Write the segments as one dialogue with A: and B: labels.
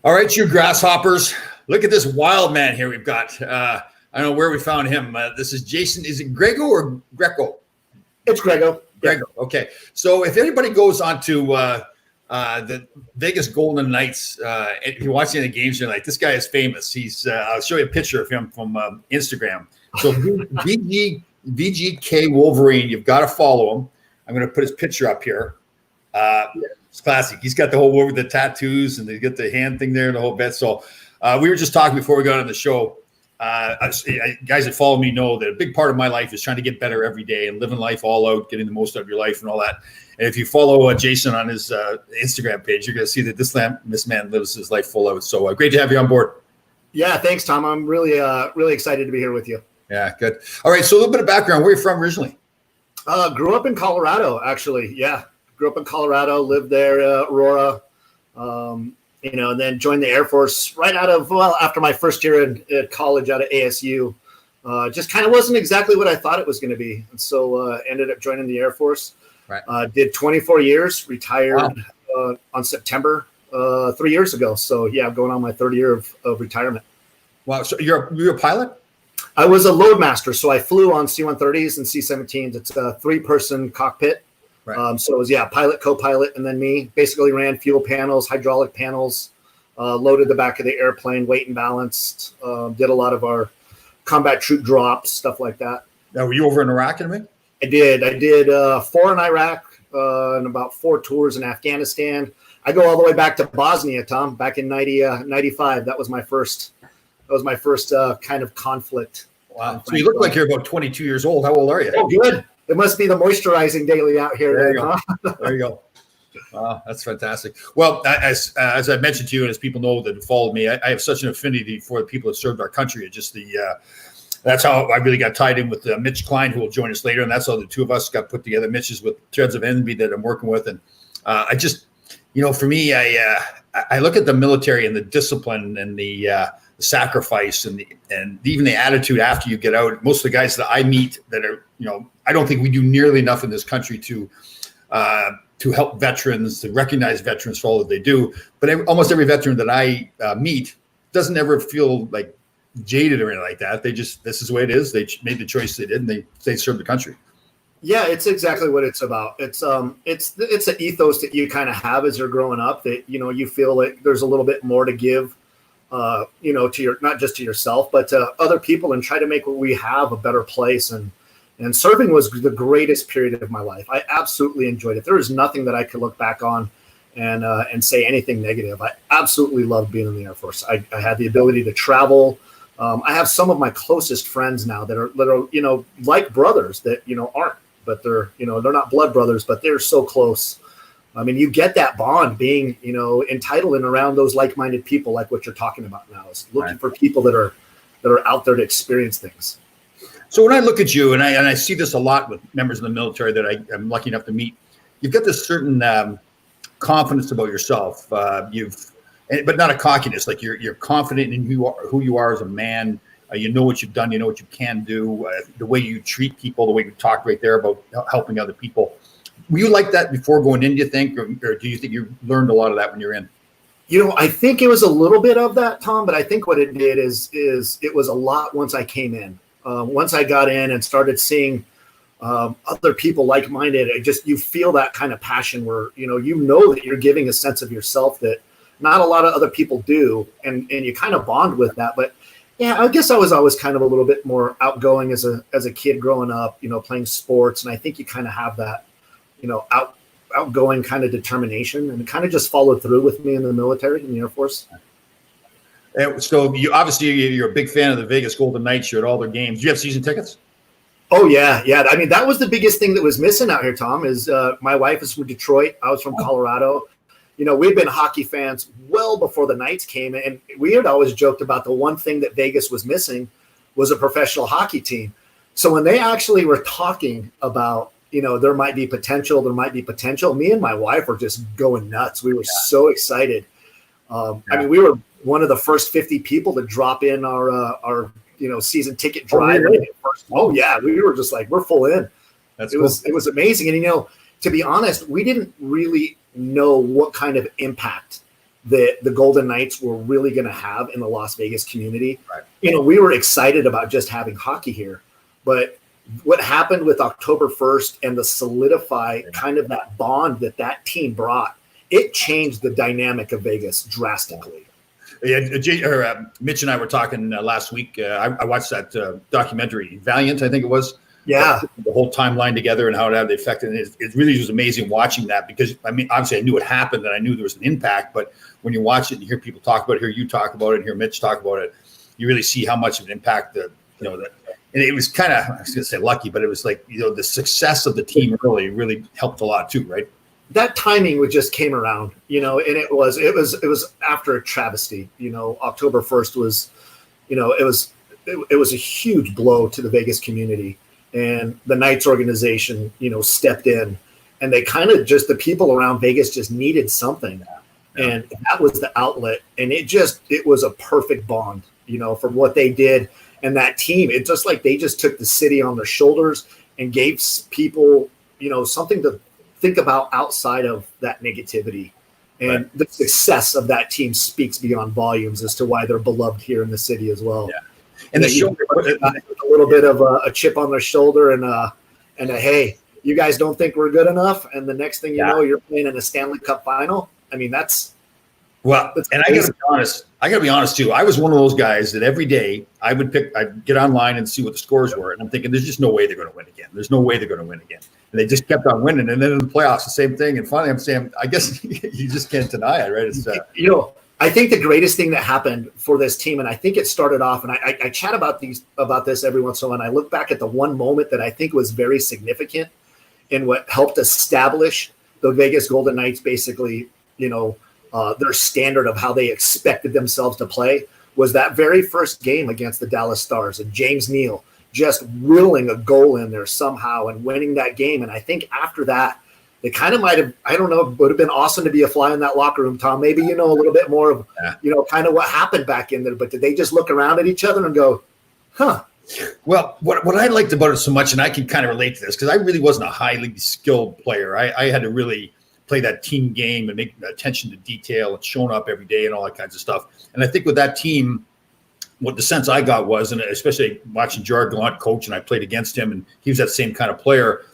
A: All right, you grasshoppers. Look at this wild man here we've got. I don't know where we found him. This is Jason. Is it Grego or Greco?
B: It's Grego.
A: Grego. Okay. So if anybody goes on to the Vegas Golden Knights, if you're watching the games, you're like, this guy is famous. I'll show you a picture of him from Instagram. So VGK Wolverine, you've got to follow him. I'm going to put his picture up here. It's classic. He's got the tattoos and they get the hand thing there and the whole bit. So we were just talking before we got on the show. Guys that follow me know that a big part of my life is trying to get better every day and living life all out, getting the most out of your life and all that. And if you follow Jason on his Instagram page, you're going to see that this man lives his life full out. So great to have you on board.
B: Yeah, thanks, Tom. I'm really excited to be here with you.
A: Yeah, good. All right, so a little bit of background. Where are you from originally?
B: Grew up in Colorado, actually. Yeah, grew up in Colorado, lived there, Aurora. And then joined the Air Force right after my first year at college out of ASU. Just kind of wasn't exactly what I thought it was going to be. And so ended up joining the Air Force.
A: Right.
B: Did 24 years, retired on September 3 years ago. So, yeah, I'm going on my third year of retirement.
A: Wow. So you're a pilot?
B: I was a loadmaster. So I flew on C-130s and C-17s. It's a three-person cockpit.
A: Right.
B: So it was, pilot, co-pilot, and then me. Basically ran fuel panels, hydraulic panels, loaded the back of the airplane, weight and balanced, did a lot of our combat troop drops, stuff like that.
A: Now, were you over in Iraq in a minute?
B: I did 4 in Iraq and about 4 tours in Afghanistan. I go all the way back to Bosnia, Tom, back in 95. That was my first kind of conflict.
A: Wow. So you look like you're about 22 years old. How old are you?
B: Oh, good. It must be the moisturizing daily out here.
A: There you go. There you go. Wow, that's fantastic. Well, as I mentioned to you, and as people know that followed me, I have such an affinity for the people that served our country. It's just that's how I really got tied in with Mitch Klein, who will join us later, and that's how the two of us got put together. Mitch is with Threads of Envy that I'm working with, and I just, for me, I look at the military and the discipline and the sacrifice and even the attitude after you get out. Most of the guys that I meet that are, I don't think we do nearly enough in this country to help veterans, to recognize veterans for all that they do. But almost every veteran that I meet doesn't ever feel like jaded or anything like that. They just, this is the way it is. They made the choice they did, and they served the country. Yeah,
B: it's exactly what it's about. It's an ethos that you kind of have as you're growing up, that you feel like there's a little bit more to give, to your, not just to yourself, but to other people, and try to make what we have a better place. And serving was the greatest period of my life. I absolutely enjoyed it. There is nothing that I could look back on and say anything negative. I absolutely loved being in the Air Force. I had the ability to travel. I have some of my closest friends now that are like brothers that aren't, but they're not blood brothers, but they're so close. I mean, you get that bond being entitled and around those like-minded people, like what you're talking about now, is looking for people that are out there to experience things.
A: So when I look at you, and I see this a lot with members of the military that I'm lucky enough to meet, you've got this certain confidence about yourself. But not a cockiness. Like you're confident in who you are as a man. You know what you've done. You know what you can do. The way you treat people, the way you talked right there about helping other people. Were you like that before going in, do you think, or do you think you learned a lot of that when you're in?
B: I think it was a little bit of that, Tom. But I think what it did is it was a lot once I came in. Once I got in and started seeing other people like-minded, you feel that kind of passion where, that you're giving a sense of yourself that not a lot of other people do. And you kind of bond with that. But yeah, I guess I was always kind of a little bit more outgoing as a kid growing up, playing sports. And I think you kind of have that, outgoing kind of determination, and it kind of just followed through with me in the military, in the Air Force.
A: And so you're a big fan of the Vegas Golden Knights. You're at all their games. Do you have season tickets?
B: Oh, yeah. I mean, that was the biggest thing that was missing out here, Tom, is my wife is from Detroit. I was from Colorado. We've been hockey fans well before the Knights came. And we had always joked about the one thing that Vegas was missing was a professional hockey team. So when they actually were talking about, there might be potential, me and my wife were just going nuts. We were so excited. I mean, we were one of the first 50 people to drop in our season ticket drive. Oh yeah, we were just like, we're full in. It was amazing. And to be honest, we didn't really know what kind of impact that the Golden Knights were really going to have in the Las Vegas community.
A: Right.
B: You know, we were excited about just having hockey here, but what happened with October 1st and the solidify kind of that bond that team brought, it changed the dynamic of Vegas drastically.
A: Yeah, Mitch and I were talking last week. I watched that documentary, Valiant, I think it was.
B: Yeah.
A: The whole timeline together and how it had the effect. And it really was amazing watching that because, I mean, obviously I knew it happened and I knew there was an impact. But when you watch it and hear people talk about it, hear you talk about it, and hear Mitch talk about it, you really see how much of an impact and it was kind of, I was going to say lucky, but it was like, the success of the team early really helped a lot too, right?
B: That timing just came around, and it was after a travesty. October 1st was, it was a huge blow to the Vegas community, and the Knights organization, stepped in, and they kind of just, the people around Vegas just needed something, and that was the outlet, and it was a perfect bond, from what they did, and that team, it's just like they just took the city on their shoulders and gave people, something to think about outside of that negativity. And the success of that team speaks beyond volumes as to why they're beloved here in the city as well.
A: Yeah. And the show
B: a little bit of a chip on their shoulder and a hey, you guys don't think we're good enough, and the next thing you know, you're playing in a Stanley Cup final. I mean, that's
A: and I gotta be honest too. I was one of those guys that every day I'd get online and see what the scores were, and I'm thinking, there's just no way they're going to win again. There's no way they're going to win again. And they just kept on winning, and then in the playoffs, the same thing. And finally, I'm saying, I guess you just can't deny it, right? It's
B: I think the greatest thing that happened for this team, and I think it started off, and I chat about this every once in a while, and I look back at the one moment that I think was very significant in what helped establish the Vegas Golden Knights, basically, their standard of how they expected themselves to play, was that very first game against the Dallas Stars, and James Neal just willing a goal in there somehow and winning that game. And I think after that, they kind of might have, I don't know, it would have been awesome to be a fly in that locker room, Tom. Maybe a little bit more of, kind of what happened back in there. But did they just look around at each other and go, huh?
A: Well, what I liked about it so much, and I can kind of relate to this, because I really wasn't a highly skilled player. I had to really play that team game and make attention to detail and showing up every day and all that kinds of stuff. And I think with that team, what the sense I got was, and especially watching Gerard Gallant coach, and I played against him, and he was that same kind of player,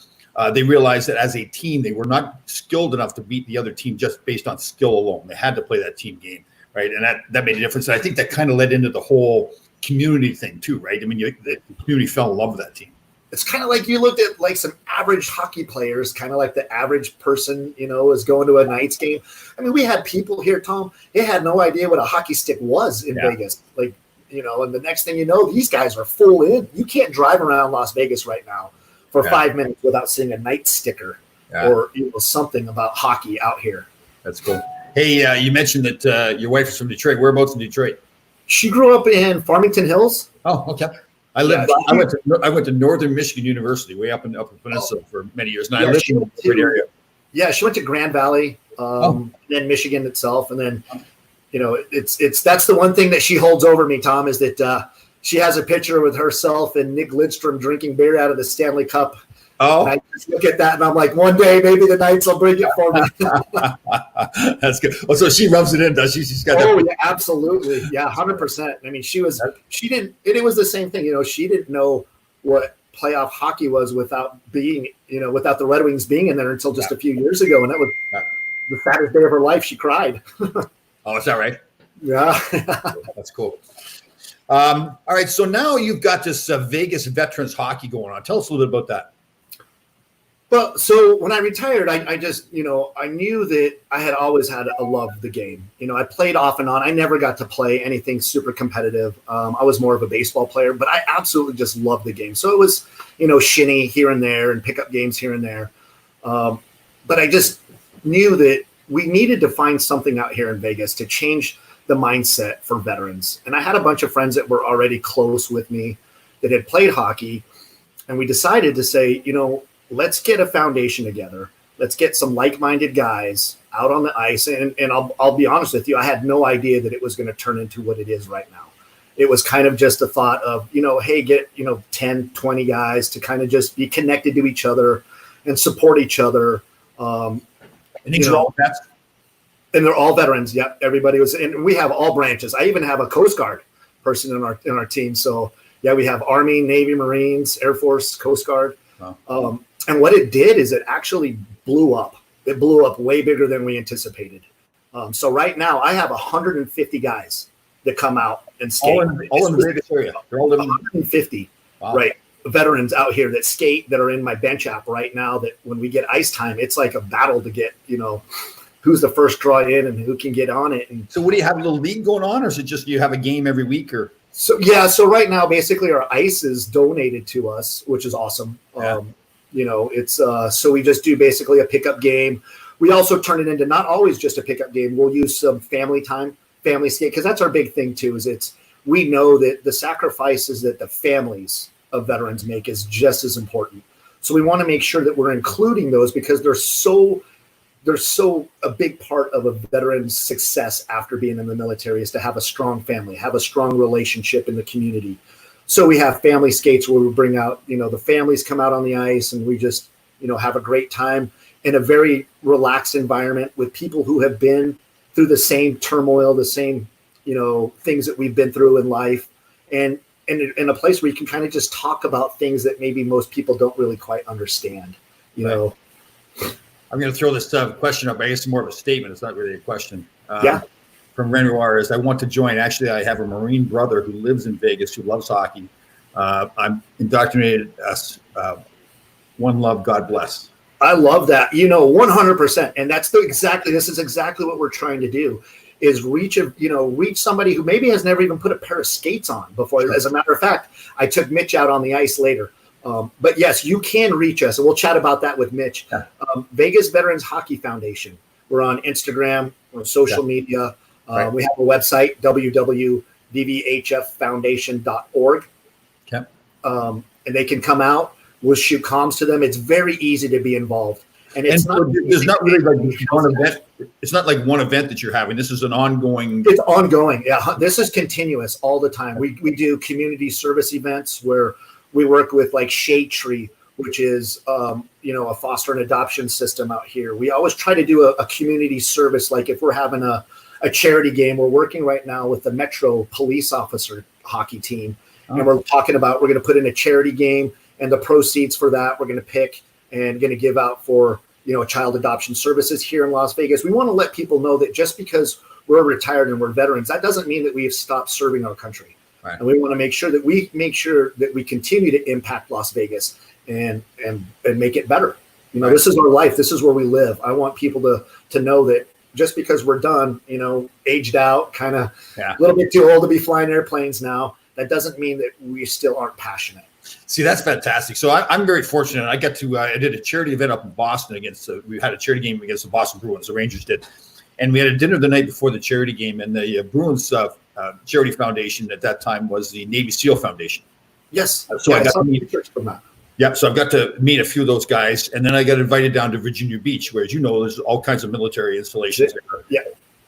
A: they realized that as a team, they were not skilled enough to beat the other team just based on skill alone. They had to play that team game, right? And that made a difference. And I think that kind of led into the whole community thing too, right? I mean, the community fell in love with that team.
B: It's kind of like you looked at like some average hockey players, kind of like the average person, is going to a Knights game. I mean, we had people here, Tom, they had no idea what a hockey stick was in Vegas. Like, and the next thing you know, these guys are full in. You can't drive around Las Vegas right now for 5 minutes without seeing a Knights sticker or something about hockey out here.
A: That's cool. Hey, you mentioned that your wife is from Detroit. Whereabouts in Detroit?
B: She grew up in Farmington Hills.
A: Oh, okay. I went to Northern Michigan University, way up in the Upper Peninsula for many years, and I lived in the Detroit area.
B: Yeah, she went to Grand Valley, then Michigan itself, and then that's the one thing that she holds over me, Tom, is that she has a picture with herself and Nick Lidstrom drinking beer out of the Stanley Cup.
A: Oh,
B: and I just look at that and I'm like, one day maybe the Knights will bring it for me.
A: That's good. Oh, so she rubs it in, does she? She's got
B: yeah, absolutely. Yeah, 100%. I mean, she didn't, it was the same thing. She didn't know what playoff hockey was without being, without the Red Wings being in there until just a few years ago. And that was the saddest day of her life. She cried.
A: Oh, is that right?
B: Yeah.
A: That's cool. All right. So now you've got this Vegas veterans hockey going on. Tell us a little bit about that.
B: Well, so when I retired, I just, I knew that I had always had a love of the game. I played off and on. I never got to play anything super competitive. I was more of a baseball player, but I absolutely just loved the game. So it was, shinny here and there and pick up games here and there. But I just knew that we needed to find something out here in Vegas to change the mindset for veterans. And I had a bunch of friends that were already close with me that had played hockey. And we decided to say, let's get a foundation together. Let's get some like-minded guys out on the ice. And I'll be honest with you, I had no idea that it was going to turn into what it is right now. It was kind of just a thought of, hey, get, 10, 20 guys to kind of just be connected to each other and support each other.
A: And these are all vets?
B: And they're all veterans. Yep. Everybody was, and we have all branches. I even have a Coast Guard person in our team. So yeah, we have Army, Navy, Marines, Air Force, Coast Guard.
A: Wow.
B: And what it did is it actually blew up. It blew up way bigger than we anticipated. So right now I have 150 guys that come out and skate.
A: All in the Vegas area. They're all living
B: 150,
A: wow.
B: right? Veterans out here that skate that are in my bench app right now. That when we get ice time, it's like a battle to get, who's the first draw in and who can get on it. And
A: so, what do you have, a little league going on, or is it just you have a game every week? Or
B: so yeah, so right now basically our ice is donated to us, which is awesome.
A: Yeah.
B: It's so we just do basically a pickup game. We also turn it into not always just a pickup game. We'll use some family time, family skate, because that's our big thing too. We know that the sacrifices that the families of veterans make is just as important. So we want to make sure that we're including those because they're so a big part of a veteran's success after being in the military is to have a strong family, have a strong relationship in the community. So we have family skates where we bring out, the families come out on the ice and we just, have a great time in a very relaxed environment with people who have been through the same turmoil, the same, things that we've been through in life. And in a place where you can kind of just talk about things that maybe most people don't really quite understand,
A: Right. I'm going to throw this question up. I guess it's more of a statement. It's not really a question.
B: Yeah.
A: From Renoir is I want to join. Actually, I have a Marine brother who lives in Vegas who loves hockey. I'm indoctrinated us. One love, God bless.
B: I love that. 100%. And that's this is exactly what we're trying to do is reach somebody who maybe has never even put a pair of skates on before. Sure. As a matter of fact, I took Mitch out on the ice later. But yes, you can reach us, and we'll chat about that with Mitch.
A: Yeah.
B: Vegas Veterans Hockey Foundation. We're on Instagram, we're on social media.
A: Right.
B: We have a website, www.vvhffoundation.org.
A: Okay.
B: And they can come out. We'll shoot comms to them. It's very easy to be involved. And it's
A: there's not really like one event. It's not like one event that you're having. This is an ongoing.
B: It's ongoing. Yeah. This is continuous all the time. We do community service events where we work with like Shade Tree, which is, a foster and adoption system out here. We always try to do a community service. Like if we're having a charity game, we're working right now with the Metro police officer hockey team. Oh. And we're talking about, we're going to put in a charity game and the proceeds for that, we're going to pick and going to give out for, child adoption services here in Las Vegas. We want to let people know that just because we're retired and we're veterans, that doesn't mean that we have stopped serving our country.
A: Right.
B: And we want to make sure that we continue to impact Las Vegas and make it better.
A: Right.
B: This is our life. This is where we live. I want people to know that just because we're done, aged out, kind of a little bit too old to be flying airplanes now, that doesn't mean that we still aren't passionate.
A: See, that's fantastic. So I'm very fortunate. I got to I did a charity event up in Boston we had a charity game against the Boston Bruins. The Rangers did, and we had a dinner the night before the charity game. And the Bruins charity foundation at that time was the Navy SEAL Foundation.
B: Yes.
A: So I got to meet from that. Yeah, so I've got to meet a few of those guys, and then I got invited down to Virginia Beach, where, as you know, there's all kinds of military installations there.
B: Yeah.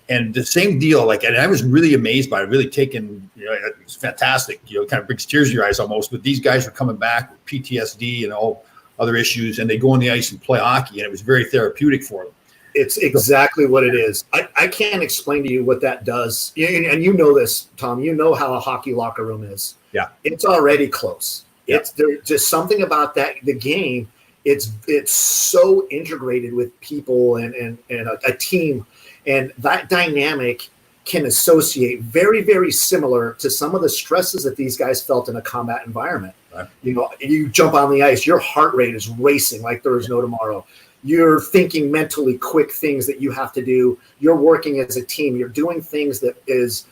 A: And the same deal, and I was really amazed by it, really taken, it was fantastic, kind of brings tears to your eyes almost. But these guys were coming back with PTSD and all other issues, and they go on the ice and play hockey, and it was very therapeutic for them.
B: It's exactly what it is. I can't explain to you what that does. And you know this, Tom. You know how a hockey locker room is.
A: Yeah. It's
B: already close. Yeah. There's just something about that, the game. It's so integrated with people and a team. And that dynamic can associate very, very similar to some of the stresses that these guys felt in a combat environment.
A: Right.
B: You jump on the ice, your heart rate is racing like there is no tomorrow. You're thinking mentally quick things that you have to do. You're working as a team. You're doing things that is,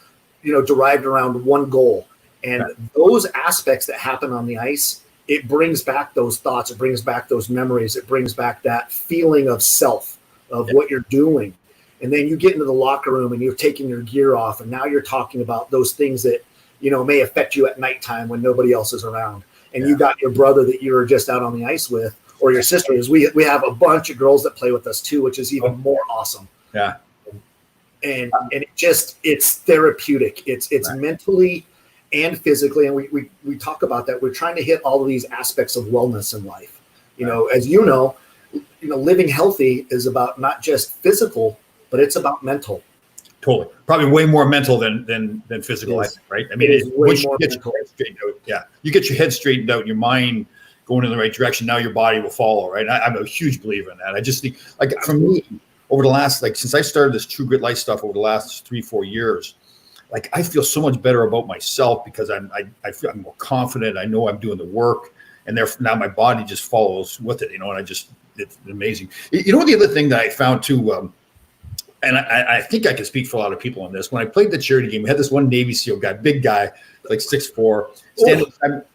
B: derived around one goal. And those aspects that happen on the ice, it brings back those thoughts. It brings back those memories. It brings back that feeling of self, of what you're doing. And then you get into the locker room and you're taking your gear off. And now you're talking about those things that, may affect you at nighttime when nobody else is around. And you got your brother that you were just out on the ice with, or your sisters. We have a bunch of girls that play with us too, which is even more awesome.
A: Yeah.
B: And it's therapeutic. It's mentally and physically. And we talk about that. We're trying to hit all of these aspects of wellness in life. As living healthy is about not just physical but it's about mental.
A: Totally. Probably way more mental than physical, I think, right? I mean, once you get your head straightened out, you get your head straightened out, your mind going in the right direction, now your body will follow, right? I'm a huge believer in that. I just think, like, for me, over the last, like, since I started this True Grit Life stuff over the last 3-4 years, like, I feel so much better about myself because I feel I'm more confident. I know I'm doing the work, and therefore now my body just follows with it, and it's amazing. The other thing that I found too, and I think I can speak for a lot of people on this. When I played the charity game, we had this one Navy SEAL guy, big guy, like 6'4",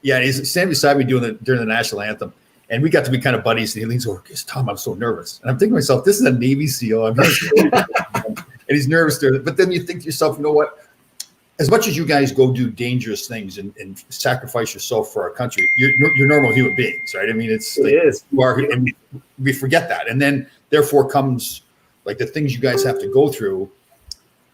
A: he's standing beside me during the national anthem. And we got to be kind of buddies. And he leans over, goes, "Tom, I'm so nervous." And I'm thinking to myself, this is a Navy SEAL. And he's nervous there. But then you think to yourself, you know what? As much as you guys go do dangerous things and sacrifice yourself for our country, you're normal human beings, right? I mean, it is. You are, and we forget that. And then therefore comes like the things you guys have to go through.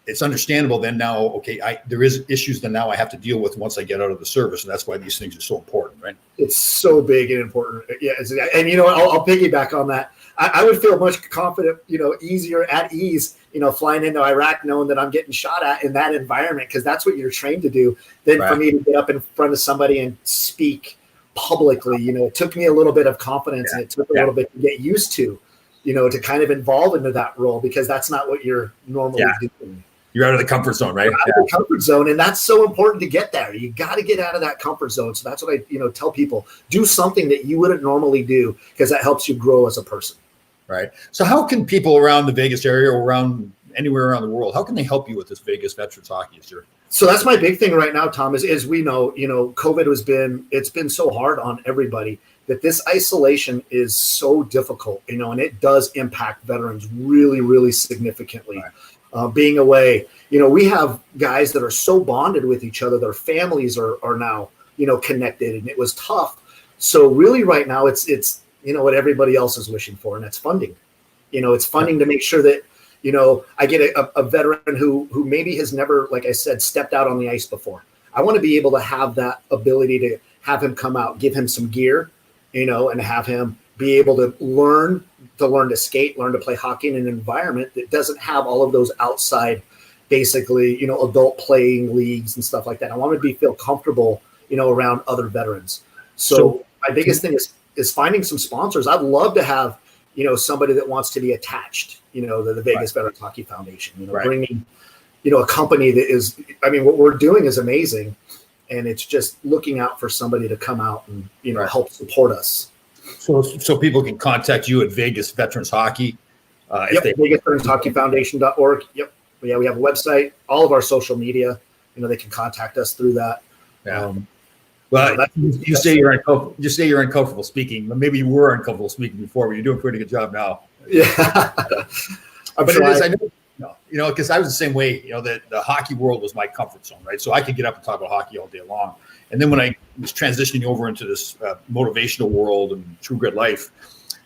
A: It's understandable then now, okay, there is issues that now I have to deal with once I get out of the service. And that's why these things are so important, right?
B: It's so big and important. Yeah. And, I'll piggyback on that. I would feel much confident, easier at ease, flying into Iraq, knowing that I'm getting shot at in that environment, because that's what you're trained to do, than for me to get up in front of somebody and speak publicly. It took me a little bit of confidence and it took a little bit to get used to, to kind of evolve into that role, because that's not what you're normally doing.
A: You're out of the comfort zone, right?
B: Out of the comfort zone. And that's so important to get there. You got to get out of that comfort zone. So that's what I, tell people. Do something that you wouldn't normally do, because that helps you grow as a person.
A: Right. So how can people around the Vegas area or around anywhere around the world, how can they help you with this Vegas Veterans Hockey, sir?
B: So that's my big thing right now, Tom, is we know, COVID it's been so hard on everybody that this isolation is so difficult, and it does impact veterans really, really significantly. Right. Being away, we have guys that are so bonded with each other. Their families are now, connected, and it was tough. So really right now it's what everybody else is wishing for, and that's funding. It's funding to make sure that, I get a veteran who maybe has never, like I said, stepped out on the ice before. I want to be able to have that ability to have him come out, give him some gear, and have him be able to learn to skate, learn to play hockey in an environment that doesn't have all of those outside, basically, adult playing leagues and stuff like that. I want to feel comfortable, around other veterans. So my biggest thing is finding some sponsors. I'd love to have, somebody that wants to be attached, to the Vegas Veterans Hockey Foundation, bringing, a company that is, what we're doing is amazing. And it's just looking out for somebody to come out and, help support us.
A: So people can contact you at Vegas Veterans Hockey.
B: Vegas Veterans Hockey Foundation.org. Yep. Yeah, we have a website, all of our social media, they can contact us through that.
A: Yeah. You say you're uncomfortable speaking. Maybe you were uncomfortable speaking before, but you're doing a pretty good job now.
B: Yeah.
A: But it is, I know, because I was the same way, the hockey world was my comfort zone, right? So I could get up and talk about hockey all day long. And then when I was transitioning over into this motivational world and True Grit Life,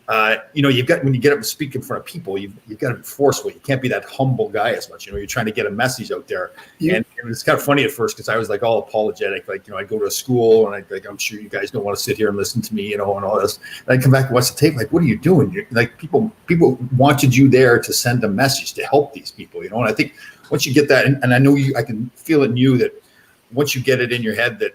A: when you get up and speak in front of people, you've got to be forceful. You can't be that humble guy as much. You're trying to get a message out there. And it was kind of funny at first because I was like all apologetic. Like, I'd go to a school and I'm sure you guys don't want to sit here and listen to me, and all this. And I'd come back and watch the tape. Like, what are you doing? People wanted you there to send a message to help these people, And I think once you get that, and I know I can feel it in you that once you get it in your head that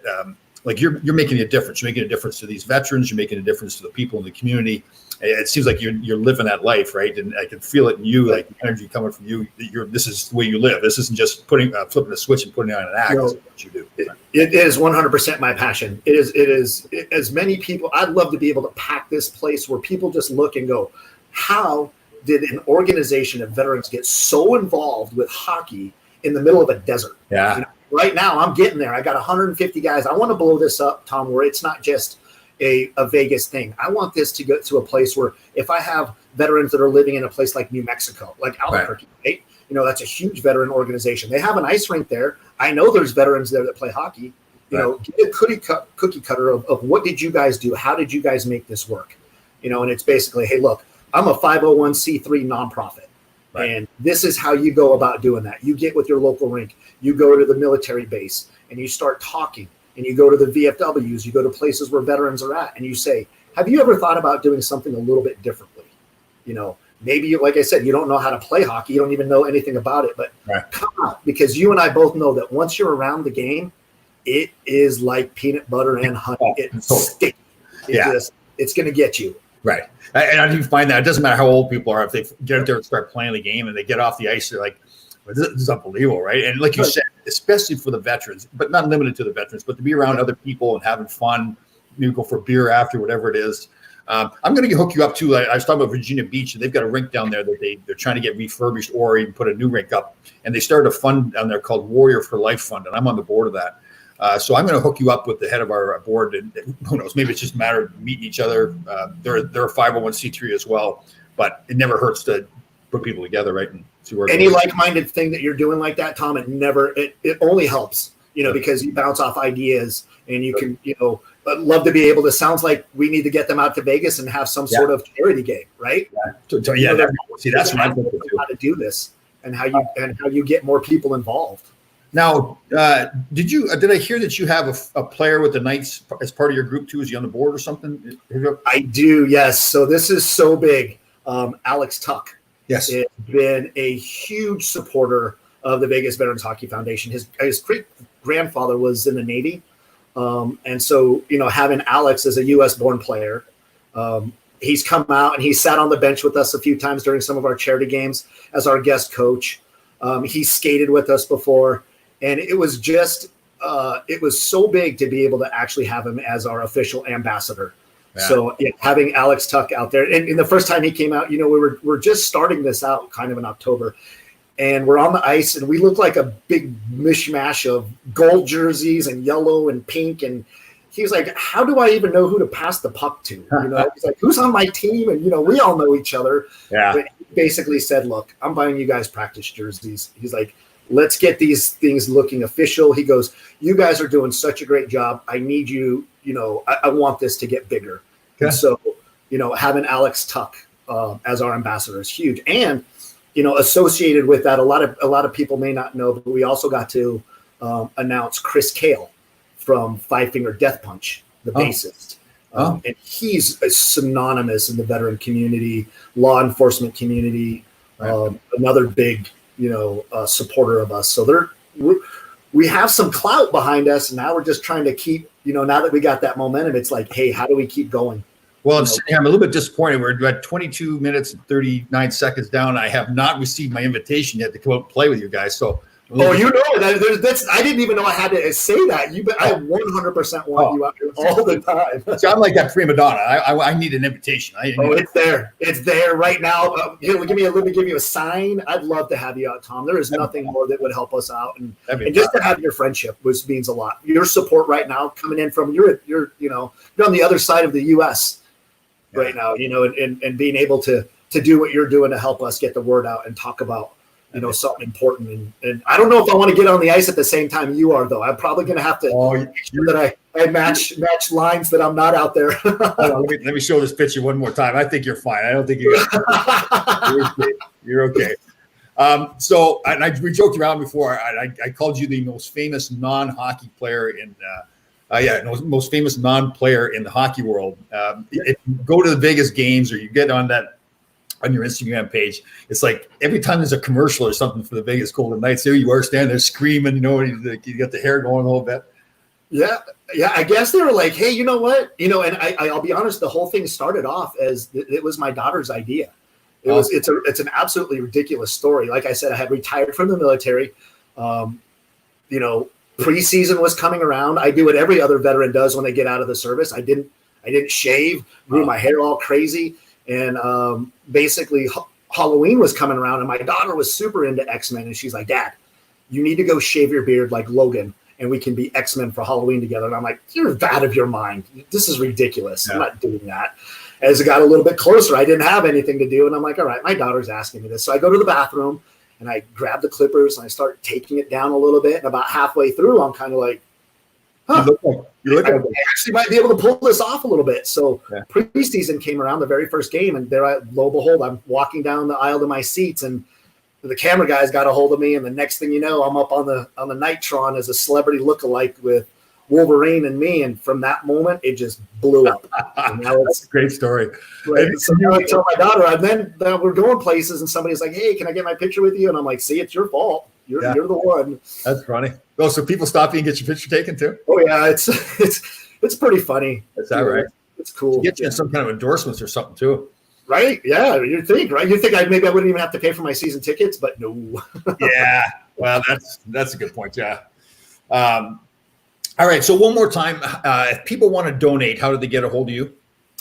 A: you're making a difference. You're making a difference to these veterans. You're making a difference to the people in the community. It seems like you're living that life, right? And I can feel it in you, like energy coming from you. This is the way you live. This isn't just flipping a switch and putting on an act. That's what you do.
B: It is 100% my passion. It is as many people. I'd love to be able to pack this place where people just look and go, how did an organization of veterans get so involved with hockey in the middle of a desert?
A: Yeah.
B: Right now, I'm getting there. I got 150 guys. I want to blow this up, Tom, where it's not just a Vegas thing. I want this to get to a place where if I have veterans that are living in a place like New Mexico, like Albuquerque, right? That's a huge veteran organization. They have an ice rink there. I know there's veterans there that play hockey. Get a cookie cutter of what did you guys do? How did you guys make this work? And it's basically, hey, look, I'm a 501c3 nonprofit. Right. And this is how you go about doing that. You get with your local rink, you go to the military base and you start talking, and you go to the VFWs, you go to places where veterans are at, and you say, have you ever thought about doing something a little bit differently? maybe, like I said, you don't know how to play hockey. You don't even know anything about it, but
A: Right.
B: come on, because you and I both know that once you're around the game, it is like peanut butter and honey.
A: Oh,
B: It's
A: totally.
B: sticky. It's going to get you.
A: Right. And I do find that it doesn't matter how old people are, if they get out there and start playing the game and they get off the ice, they're like, well, this is unbelievable, right? And like you said, especially for the veterans, but not limited to the veterans, but to be around other people and having fun, maybe go for beer after, whatever it is. I'm going to hook you up too. I was talking about Virginia Beach, and they've got a rink down there that they're trying to get refurbished or even put a new rink up. And they started a fund down there called Warrior for Life Fund, and I'm on the board of that. So I'm going to hook you up with the head of our board, and who knows, maybe it's just a matter of meeting each other. They're a 501c3 as well, but it never hurts to put people together, right? And see where
B: any like-minded thing that you're doing like that, Tom, it only helps, because you bounce off ideas and you can, I'd love to be able to. Sounds like we need to get them out to Vegas and have some sort of charity game, right?
A: Yeah. See, that's what I'm thinking too.
B: How to do this and how you get more people involved.
A: Now, did I hear that you have a player with the Knights as part of your group too? Is he on the board or something?
B: I do, yes. So this is so big. Alex Tuck.
A: Yes,
B: has been a huge supporter of the Vegas Veterans Hockey Foundation. His great grandfather was in the Navy. And so, having Alex as a U.S. born player, he's come out and he sat on the bench with us a few times during some of our charity games as our guest coach. He skated with us before, and it was just, it was so big to be able to actually have him as our official ambassador. Yeah. So having Alex Tuck out there, and the first time he came out, we're just starting this out kind of in October. And we're on the ice, and we look like a big mishmash of gold jerseys and yellow and pink. And he was like, "How do I even know who to pass the puck to?" He's like, "Who's on my team?" And we all know each other.
A: Yeah.
B: But he basically said, "Look, I'm buying you guys practice jerseys." He's like, "Let's get these things looking official." He goes, "You guys are doing such a great job. I need you. I want this to get bigger." Okay. And so, having Alex Tuck as our ambassador is huge. And associated with that, a lot of people may not know, but we also got to announce Chris Kale from Five Finger Death Punch, the bassist. And he's synonymous in the veteran community, law enforcement community, another big, supporter of us. So we have some clout behind us, and now we're just trying to keep, now that we got that momentum, it's like, hey, how do we keep going?
A: Well, I'm a little bit disappointed. We're at 22 minutes and 39 seconds down. I have not received my invitation yet to come out and play with you guys. So,
B: that's I didn't even know I had to say that. I 100% want you out here all the time.
A: So I'm like that prima donna. I need an invitation.
B: It's there. It's there right now. Give you a sign. I'd love to have you out, Tom. There is nothing more that would help us out, and just to have your friendship means a lot. Your support right now, coming in from you're on the other side of the U.S. right now, and being able to do what you're doing to help us get the word out and talk about, something important. And I don't know if I want to get on the ice at the same time you are, though. I'm probably going to have to make sure that I match lines that I'm not out there.
A: Let me show this picture one more time. I think you're fine. I don't think you're okay. So we joked around before. I called you the most famous non-hockey player in most famous non-player in the hockey world. If you go to the Vegas games or you get on your Instagram page, it's like every time there's a commercial or something for the Vegas Golden Knights, there you are standing there screaming, you got the hair going a little bit.
B: Yeah. I guess they were like, hey, you know what? And I'll be honest, the whole thing started off as it was my daughter's idea. It's an absolutely ridiculous story. Like I said, I had retired from the military. Preseason was coming around. I do what every other veteran does when they get out of the service. I didn't shave, grew my hair all crazy. And basically Halloween was coming around, and my daughter was super into X-Men. And she's like, Dad, you need to go shave your beard like Logan, and we can be X-Men for Halloween together. And I'm like, you're out of your mind. This is ridiculous. Yeah. I'm not doing that. As it got a little bit closer, I didn't have anything to do. And I'm like, all right, my daughter's asking me this. So I go to the bathroom, and I grab the clippers, and I start taking it down a little bit. And about halfway through, I'm kind of like, I actually might be able to pull this off a little bit. So preseason came around, the very first game, and there, lo and behold, I'm walking down the aisle to my seats, and the camera guys got a hold of me. And the next thing you know, I'm up on the Nitron as a celebrity lookalike with Wolverine and me. And from that moment, it just blew up. And now
A: That's a great story.
B: right. So now I tell my daughter, and then we're going places, and somebody's like, "Hey, can I get my picture with you?" And I'm like, "See, it's your fault. You're the one."
A: That's funny. Oh, so people stop you and get your picture taken too?
B: Oh yeah, it's pretty funny.
A: Is that right?
B: It's cool.
A: Get you some kind of endorsements or something too.
B: Right? Yeah, you'd think, right? You'd think maybe I wouldn't even have to pay for my season tickets, but no.
A: Yeah. Well, that's a good point. Yeah. All right. So one more time, if people want to donate, how do they get a hold of you?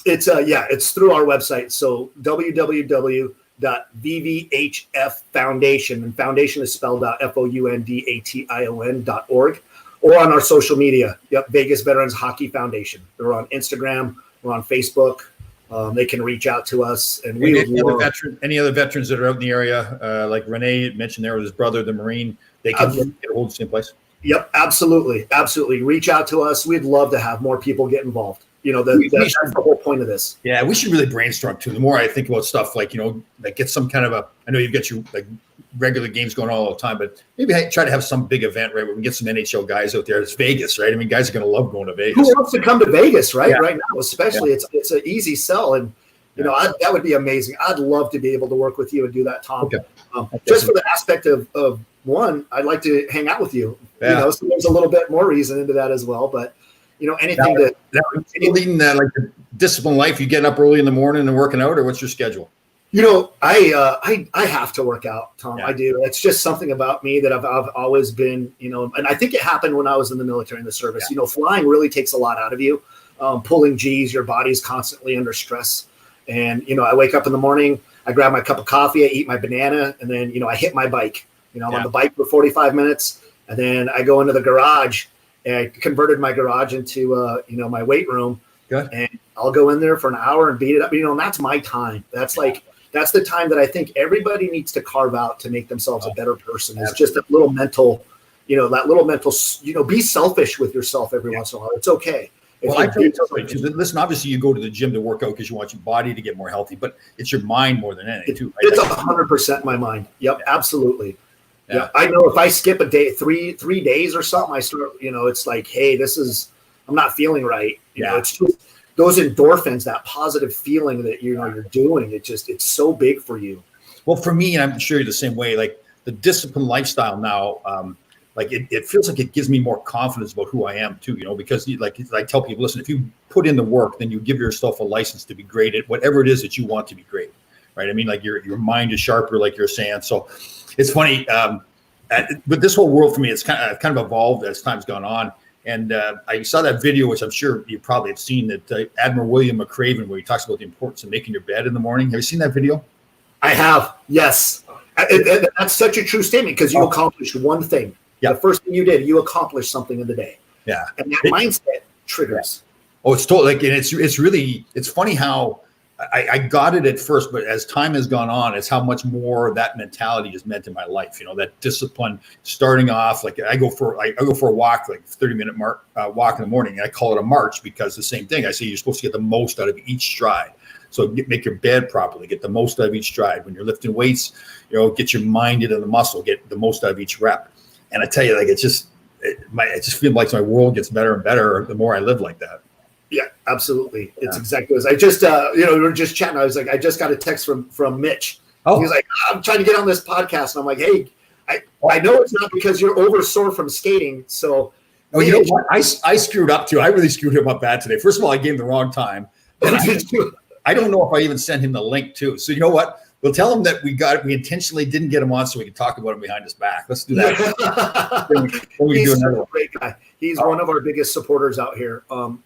B: It's it's through our website. So www.vvhffoundation, and foundation is spelled out FOUNDATION.org, or on our social media. Yep, Vegas Veterans Hockey Foundation. They're on Instagram. We're on Facebook. They can reach out to us, and
A: any other veterans that are out in the area, like Renee mentioned there with his brother, the Marine, they can get a hold of the same place.
B: Yep, absolutely. Reach out to us. We'd love to have more people get involved. That's the whole point of this.
A: Yeah, we should really brainstorm too. The more I think about stuff like get some kind of I know you've got your like regular games going on all the time, but maybe try to have some big event, right? Where we can get some NHL guys out there. It's Vegas, right? I mean, guys are going to love going to Vegas.
B: Who wants to come to Vegas, right? Yeah. Right now, especially it's an easy sell, and that would be amazing. I'd love to be able to work with you and do that, Tom.
A: Okay.
B: Just for the aspect of one, I'd like to hang out with you.
A: Yeah.
B: So there's a little bit more reason into that as well, but anything
A: leading that like a disciplined life. You getting up early in the morning and working out, or what's your schedule?
B: I have to work out, Tom.
A: Yeah.
B: I do. It's just something about me that I've always been, and I think it happened when I was in the military, in the service.
A: Yeah.
B: Flying really takes a lot out of you. Pulling G's, your body's constantly under stress. And, I wake up in the morning, I grab my cup of coffee, I eat my banana, and then, I hit my bike. I'm on the bike for 45 minutes, and then I go into the garage, and I converted my garage into, my weight room.
A: Good.
B: And I'll go in there for an hour and beat it up. And that's my time. That's the time that I think everybody needs to carve out to make themselves a better person. It's just a little mental, be selfish with yourself every once in a while. It's okay.
A: Well, I tell you something too. Listen, obviously you go to the gym to work out because you want your body to get more healthy, but it's your mind more than anything too. Right?
B: It's 100% my mind. Yep, yeah. Absolutely.
A: Yeah.
B: I know if I skip a day, three days or something, I start, it's like, hey, I'm not feeling right. It's just those endorphins, that positive feeling that you're doing. It's so big for you.
A: Well, for me, and I'm sure you're the same way. Like the disciplined lifestyle now, it feels like it gives me more confidence about who I am too. Because I tell people, listen, if you put in the work, then you give yourself a license to be great at whatever it is that you want to be great. Right? I mean, like your mind is sharper, like you're saying. So it's funny. But this whole world for me, it's kind of evolved as time's gone on. And I saw that video, which I'm sure you probably have seen, that Admiral William McRaven, where he talks about the importance of making your bed in the morning. Have you seen that video?
B: I have, yes. That's such a true statement because you accomplished one thing.
A: Yeah.
B: The first thing you did, you accomplished something in the day.
A: Yeah.
B: And that mindset triggers.
A: Oh, it's totally like, and it's funny how I got it at first, but as time has gone on, it's how much more that mentality has meant in my life. That discipline starting off, like I go for a walk, like 30-minute walk in the morning. And I call it a march because the same thing. I say you're supposed to get the most out of each stride. So make your bed properly, get the most out of each stride. When you're lifting weights, get your mind into the muscle, get the most out of each rep. And I tell you, like, it just feels like my world gets better and better the more I live like that.
B: Yeah, absolutely. It's exactly as I just, we were just chatting. I was like, I just got a text from Mitch.
A: Oh.
B: He's like, I'm trying to get on this podcast. And I'm like, hey, I know it's not because you're over sore from skating. So,
A: you know what? I screwed up too. I really screwed him up bad today. First of all, I gave him the wrong time. And I don't know if I even sent him the link too. So you know what? We'll tell him that we intentionally didn't get him on so we can talk about him behind his back. Let's do that.
B: He's a great guy. He's one of our biggest supporters out here. And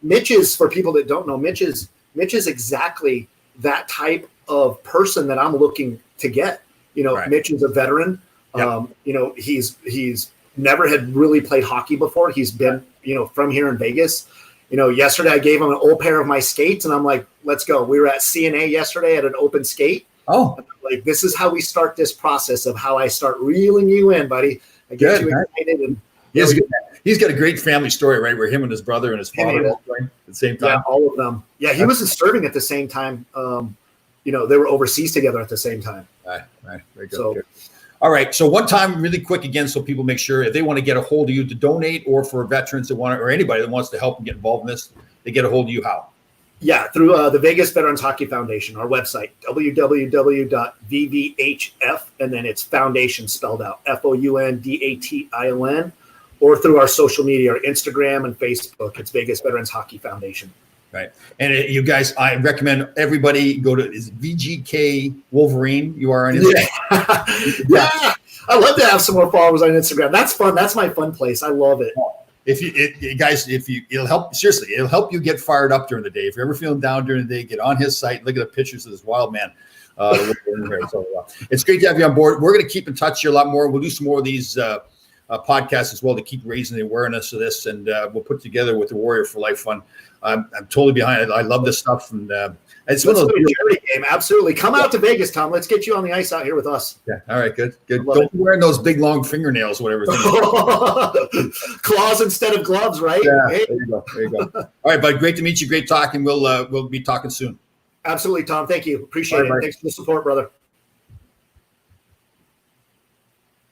B: Mitch is, for people that don't know, Mitch is exactly that type of person that I'm looking to get. Right. Mitch is a veteran. Yep. He's never had really played hockey before. He's been, from here in Vegas. Yesterday I gave him an old pair of my skates and I'm like, let's go. We were at CNA yesterday at an open skate.
A: Oh,
B: like this is how we start this process of how I start reeling you in, buddy. I get you excited. And
A: he's got a great family story, right? Where him and his brother and his father at the same time.
B: Yeah, all of them. Yeah, he wasn't serving at the same time. They were overseas together at the same time.
A: Right. Very good.
B: So,
A: good. All right. So one time, really quick again, so people make sure if they want to get a hold of you to donate, or for veterans that want, or anybody that wants to help and get involved in this, they get a hold of you how?
B: Yeah, through the Vegas Veterans Hockey Foundation, our website, www.vvhf, and then it's foundation spelled out, FOUNDATION, or through our social media, our Instagram and Facebook. It's Vegas Veterans Hockey Foundation.
A: Right. And you guys, I recommend everybody go to VGK Wolverine. You are on Instagram.
B: Yeah. I love to have some more followers on Instagram. That's fun. That's my fun place. I love it.
A: It'll help. Seriously, it'll help you get fired up during the day. If you're ever feeling down during the day, get on his site, look at the pictures of this wild man. It's great to have you on board. We're going to keep in touch here a lot more. We'll do some more of these podcasts as well to keep raising the awareness of this, and we'll put together with the Warrior for Life Fund. I'm totally behind it. I love this stuff, and it's one of those
B: charity game. Absolutely, come out to Vegas, Tom. Let's get you on the ice out here with us.
A: Yeah. All right. Good. Don't be wearing those big long fingernails, whatever.
B: Claws instead of gloves, right?
A: Yeah. Hey. There you go. All right, bud. Great to meet you. Great talking. We'll be talking soon.
B: Absolutely, Tom. Thank you. Appreciate it. Thanks for the support, brother.